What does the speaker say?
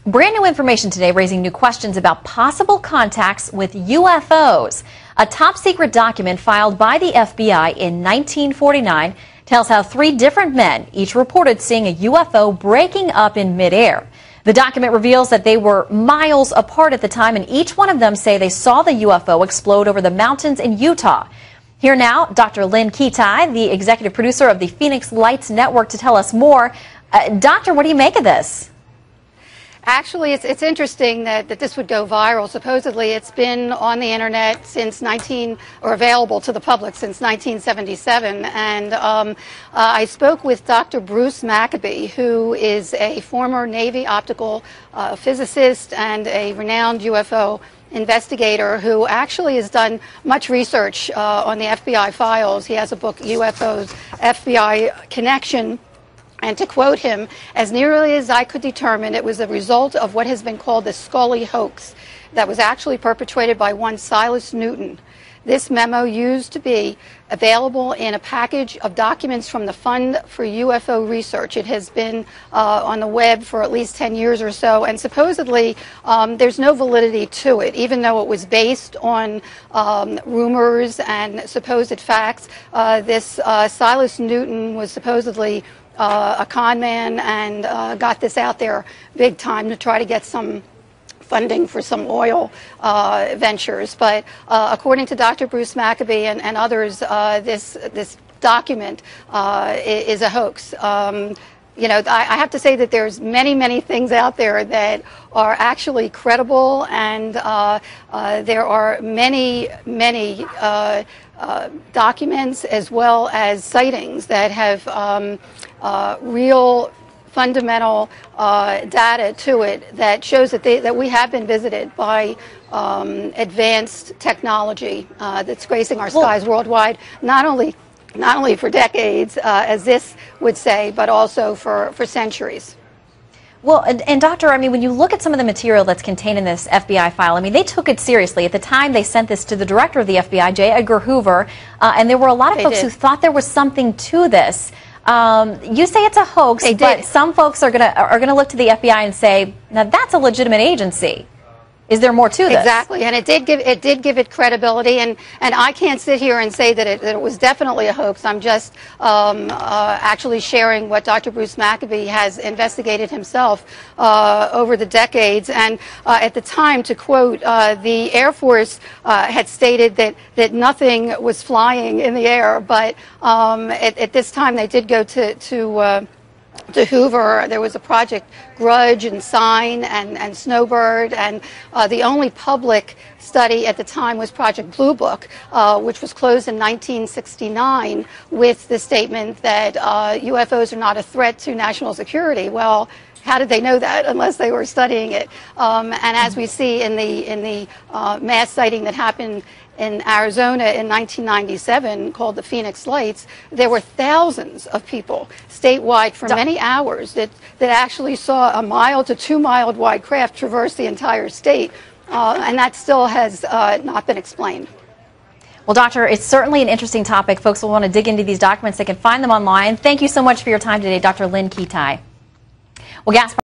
Brand new information today raising new questions about possible contacts with UFOs. A top secret document filed by the FBI in 1949 tells how 3 different men each reported seeing a UFO breaking up in midair. The document reveals that they were miles apart at the time, and each one of them say they saw the UFO explode over the mountains in Utah. Here now, Dr. Lynne Kitei, the executive producer of the Phoenix Lights Network, to tell us more. Doctor, what do you make of this? Actually, it's interesting that this would go viral. Supposedly, it's been on the internet since available to the public since 1977. And I spoke with Dr. Bruce Maccabee, who is a former Navy optical physicist and a renowned UFO investigator who actually has done much research on the FBI files. He has a book, UFOs, FBI Connection. And to quote him, as nearly as I could determine, it was a result of what has been called the Scully hoax that was actually perpetrated by one Silas Newton. This memo used to be available in a package of documents from the Fund for UFO Research. It has been on the web for at least 10 years or so, and supposedly there's no validity to it, even though it was based on rumors and supposed facts. This Silas Newton was supposedly a con man and got this out there big time to try to get some funding for some oil ventures. But according to Dr. Bruce Maccabee and others, this document is a hoax. You know, I have to say that there's many things out there that are actually credible, and there are many documents as well as sightings that have real fundamental data to it that shows that we have been visited by advanced technology that's gracing our skies worldwide, not only for decades, as this would say, but also for centuries. Well, and Doctor, I mean, when you look at some of the material that's contained in this FBI file, I mean, they took it seriously. At the time, they sent this to the director of the FBI, J. Edgar Hoover, and there were a lot of folks who thought there was something to this. You say it's a hoax, but some folks are gonna look to the FBI and say, now that's a legitimate agency. Is there more to this? Exactly, and it did give it credibility, and I can't sit here and say that it was definitely a hoax. I'm just actually sharing what Dr. Bruce Maccabee has investigated himself over the decades. And at the time, to quote, the Air Force had stated that nothing was flying in the air, but at this time they did go to Hoover. There was a Project Grudge and Sign and Snowbird, and the only public study at the time was Project Blue Book, which was closed in 1969 with the statement that UFOs are not a threat to national security. Well, how did they know that unless they were studying it? And as we see in the mass sighting that happened in Arizona in 1997 called the Phoenix Lights, there were thousands of people statewide for many hours that actually saw a mile to 2 mile wide craft traverse the entire state, and that still has not been explained. Well, Doctor, it's certainly an interesting topic. Folks will want to dig into these documents. They can find them online. Thank you so much for your time today, Dr. Lynne Kitei. Well, gas